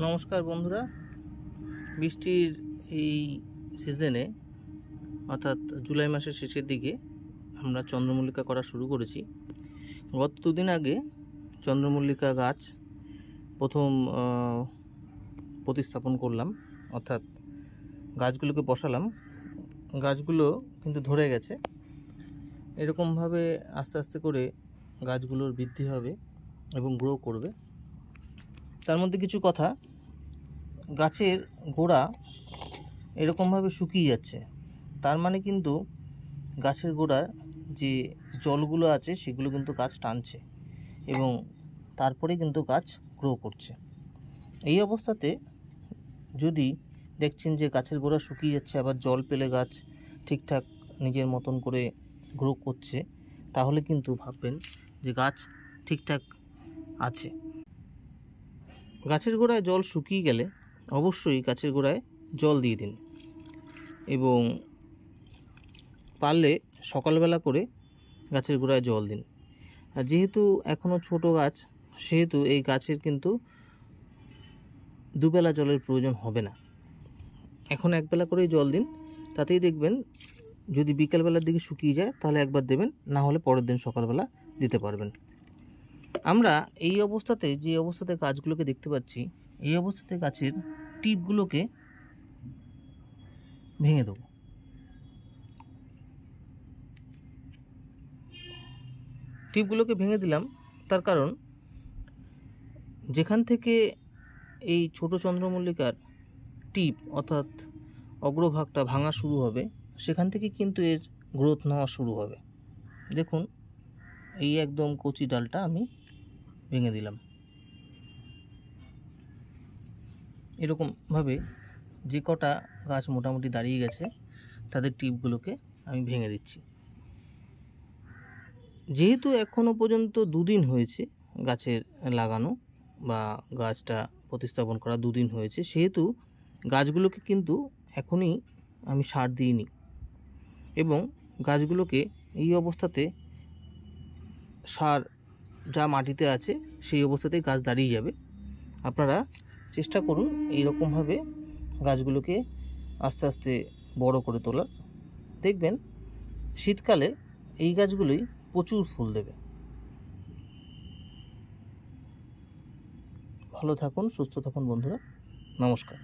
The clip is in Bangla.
নমস্কার বন্ধুরা, বৃষ্টির এই সিজনে অর্থাৎ জুলাই মাসের শেষের দিকে আমরা চন্দ্রমল্লিকা করা শুরু করেছি। গত দুদিন আগে চন্দ্রমল্লিকা গাছ প্রথম প্রতিস্থাপন করলাম, অর্থাৎ গাছগুলোকে বসালাম। গাছগুলো কিন্তু ধরে গেছে। এরকমভাবে আস্তে আস্তে করে গাছগুলোর বৃদ্ধি হবে এবং গ্রো করবে। তার মধ্যে কিছু কথা, গাছের গোড়া এরকমভাবে শুকিয়ে যাচ্ছে, তার মানে কিন্তু গাছের গোড়ার যে জলগুলো আছে সেগুলো কিন্তু গাছ টানছে এবং তারপরে কিন্তু গাছ গ্রো করছে। এই অবস্থাতে যদি দেখছেন যে গাছের গোড়া শুকিয়ে যাচ্ছে, আবার জল পেলে গাছ ঠিকঠাক নিজের মতন করে গ্রো করছে, তাহলে কিন্তু ভাববেন যে গাছ ঠিকঠাক আছে। গাছের গোড়ায় জল শুকিয়ে গেলে অবশ্যই গাছের গোড়ায় জল দিয়ে দিন এবং পারলে সকালবেলা করে গাছের গোড়ায় জল দিন। আর যেহেতু এখনও ছোট গাছ, সেহেতু এই গাছের কিন্তু দুবেলা জলের প্রয়োজন হবে না। এখন একবেলা করেই জল দিন, তাতেই দেখবেন যদি বিকেলবেলার দিকে শুকিয়ে যায় তাহলে একবার দেবেন, না হলে পরের দিন সকালবেলা দিতে পারবেন। আমরা এই অবস্থাতে যে অবস্থাতে গাছগুলোকে দেখতে পাচ্ছি, এই অবস্থাতে গাছের টিপগুলোকে ভেঙে দেবো। টিপগুলোকে ভেঙে দিলাম তার কারণ, যেখান থেকে এই ছোট চন্দ্রমল্লিকার টিপ অর্থাৎ অগ্রভাগটা ভাঙা শুরু হবে, সেখান থেকে কিন্তু এর গ্রোথ নেওয়া শুরু হবে। দেখুন, এই একদম কচি ডালটা আমি ভেঙে দিলাম। এরকমভাবে যে কটা গাছ মোটামুটি দাঁড়িয়ে গেছে তাদের টিপগুলোকে আমি ভেঙে দিচ্ছি। যেহেতু এখনও পর্যন্ত দুদিন হয়েছে গাছের লাগানো বা গাছটা প্রতিস্থাপন করা দুদিন হয়েছে, সেহেতু গাছগুলোকে কিন্তু এখনই আমি সার দিইনি এবং গাছগুলোকে এই অবস্থাতে সার যা মাটিতে আছে সেই অবস্থাতেই গাছ দাঁড়িয়ে যাবে। আপনারা চেষ্টা করুন এইরকমভাবে গাছগুলোকে আস্তে আস্তে বড় করে তোলার। দেখবেন শীতকালে এই গাছগুলোই প্রচুর ফুল দেবে। ভালো থাকুন, সুস্থ থাকুন বন্ধুরা। নমস্কার।